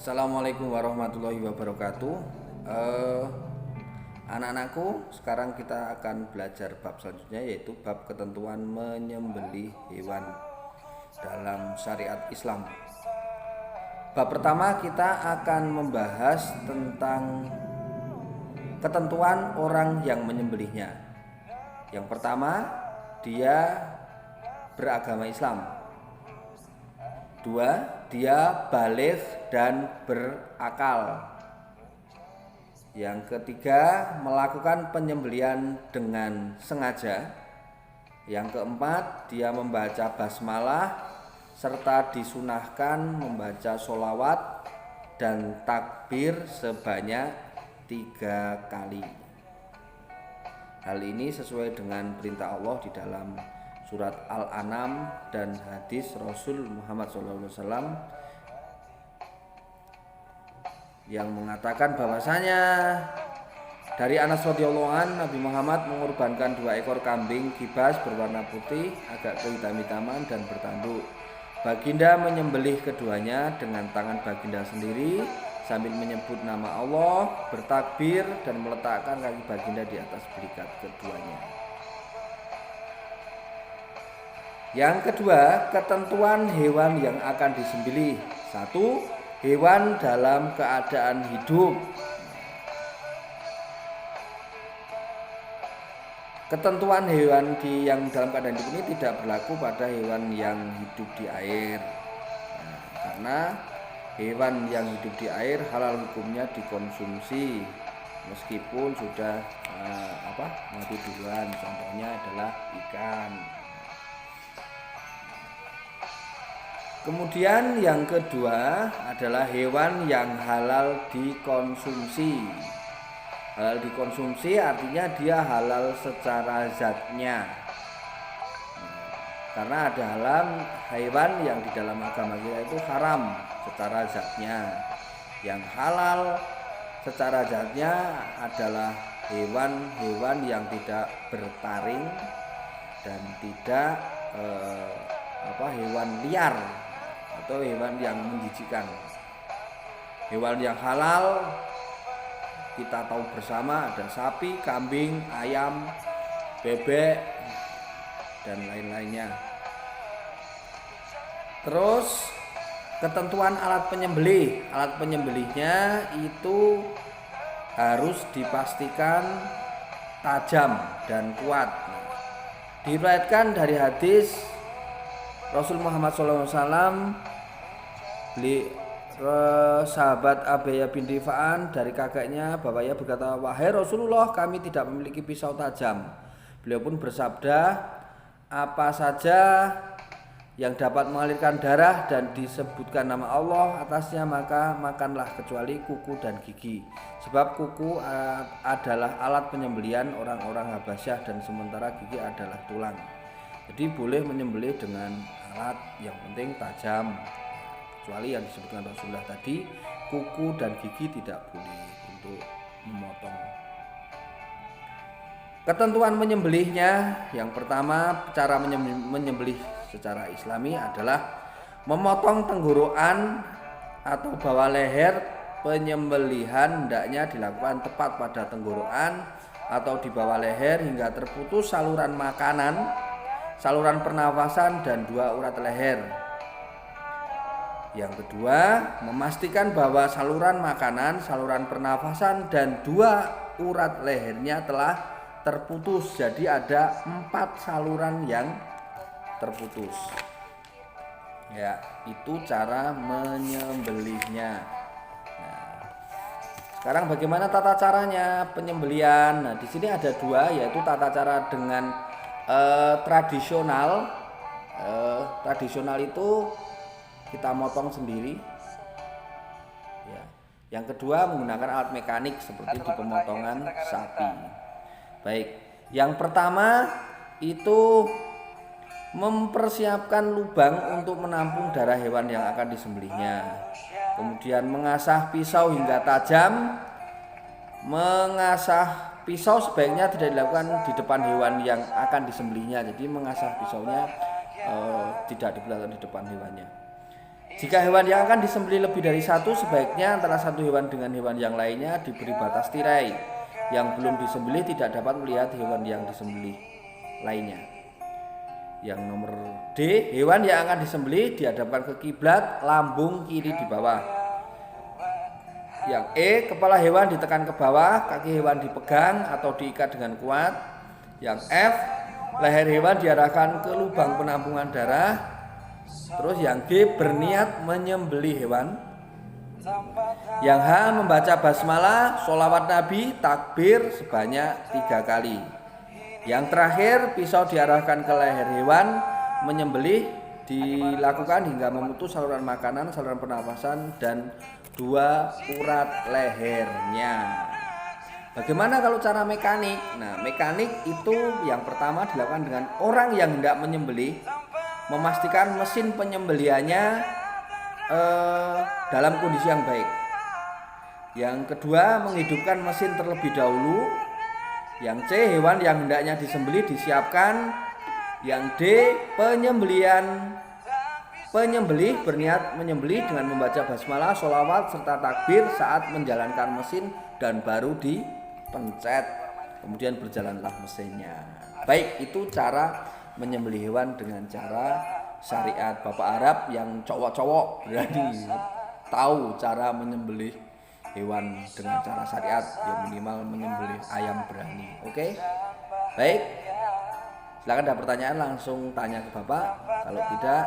Assalamualaikum warahmatullahi wabarakatuh. Anak-anakku, sekarang kita akan belajar bab selanjutnya, yaitu bab ketentuan menyembelih hewan dalam syariat Islam. Bab pertama kita akan membahas tentang ketentuan orang yang menyembelihnya. Yang pertama, dia beragama Islam. Dua, dia baligh dan berakal. Yang ketiga, melakukan penyembelihan dengan sengaja. Yang keempat, dia membaca basmalah serta disunahkan membaca sholawat dan takbir sebanyak 3 kali. Hal ini sesuai dengan perintah Allah di dalam surat Al-An'am dan hadis Rasul Muhammad SAW yang mengatakan bahwasanya dari Anas radhiyallahu anhu, Nabi Muhammad mengorbankan 2 ekor kambing kibas berwarna putih agak kehitam-hitaman dan bertanduk. Baginda menyembelih keduanya dengan tangan baginda sendiri sambil menyebut nama Allah, bertakbir dan meletakkan kaki baginda di atas berikat keduanya. Yang kedua, ketentuan hewan yang akan disembelih. 1. Hewan dalam keadaan hidup. Ketentuan hewan yang dalam keadaan hidup ini tidak berlaku pada hewan yang hidup di air. Karena hewan yang hidup di air halal hukumnya dikonsumsi meskipun sudah mati duluan. Contohnya adalah ikan. Kemudian yang kedua adalah hewan yang halal dikonsumsi. Halal dikonsumsi artinya dia halal secara zatnya. Karena ada hewan yang di dalam agama kita itu haram secara zatnya. Yang halal secara zatnya adalah hewan-hewan yang tidak bertaring dan tidak hewan liar atau hewan yang menjijikkan. Hewan yang halal kita tahu bersama ada sapi, kambing, ayam, bebek dan lain-lainnya. Terus ketentuan alat penyembelih. Alat penyembelihnya itu harus dipastikan tajam dan kuat. Diriwayatkan dari hadis Rasul Muhammad SAW, sahabat Abiyah binti Fa'an dari kakeknya, bapaknya berkata, "Wahai Rasulullah, kami tidak memiliki pisau tajam." Beliau pun bersabda, "Apa saja yang dapat mengalirkan darah dan disebutkan nama Allah atasnya, maka makanlah kecuali kuku dan gigi. Sebab kuku adalah alat penyembelihan orang-orang Habasyah dan sementara gigi adalah tulang." Jadi boleh menyembelih dengan alat yang penting tajam, kecuali yang disebutkan Rasulullah tadi, kuku dan gigi tidak boleh untuk memotong. Ketentuan menyembelihnya, yang pertama, cara menyembelih secara Islami adalah memotong tenggorokan atau bawah leher. Penyembelihan hendaknya dilakukan tepat pada tenggorokan atau di bawah leher hingga terputus saluran makanan, saluran pernafasan dan 2 urat leher. Yang kedua, memastikan bahwa saluran makanan, saluran pernafasan dan 2 urat lehernya telah terputus. Jadi ada 4 saluran yang terputus. Ya, itu cara menyembelihnya. Nah, sekarang bagaimana tata caranya penyembelihan? Nah, di sini ada 2, yaitu tata cara dengan tradisional. Tradisional itu kita motong sendiri. Ya. Yang kedua menggunakan alat mekanik seperti di pemotongan sapi. Baik, yang pertama itu mempersiapkan lubang untuk menampung darah hewan yang akan disembelihnya. Kemudian mengasah pisau hingga tajam. Mengasah pisau sebaiknya tidak dilakukan di depan hewan yang akan disembelihnya. Jadi mengasah pisaunya tidak dilakukan di depan hewannya. Jika hewan yang akan disembelih lebih dari satu, sebaiknya antara satu hewan dengan hewan yang lainnya diberi batas tirai. Yang belum disembelih tidak dapat melihat hewan yang disembelih lainnya. Yang nomor D, hewan yang akan disembelih dihadapkan ke kiblat, lambung kiri di bawah. Yang E, kepala hewan ditekan ke bawah, kaki hewan dipegang atau diikat dengan kuat. Yang F, leher hewan diarahkan ke lubang penampungan darah. Terus yang G, berniat menyembelih hewan. Yang H, membaca basmalah, sholawat Nabi, takbir sebanyak 3 kali. Yang terakhir, pisau diarahkan ke leher hewan. Menyembelih dilakukan hingga memutus saluran makanan, saluran pernapasan, dan 2 urat lehernya. Bagaimana kalau cara mekanik? Nah, mekanik itu yang pertama dilakukan dengan orang yang hendak menyembelih, memastikan mesin penyembelihannya dalam kondisi yang baik. Yang kedua, menghidupkan mesin terlebih dahulu. Yang C, hewan yang hendaknya disembelih disiapkan. Yang D, penyembelih berniat menyembelih dengan membaca basmalah, sholawat, serta takbir saat menjalankan mesin dan baru dipencet. Kemudian berjalanlah mesinnya. Baik, itu cara menyembelih hewan dengan cara syariat. Bapak Arab yang cowok-cowok berani tahu cara menyembelih hewan dengan cara syariat, yang minimal menyembelih ayam berani. Oke? Baik. Silakan ada pertanyaan langsung tanya ke Bapak. Kalau tidak,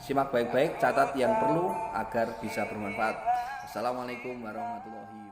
simak baik-baik, catat yang perlu agar bisa bermanfaat. Assalamualaikum warahmatullahi wabarakatuh.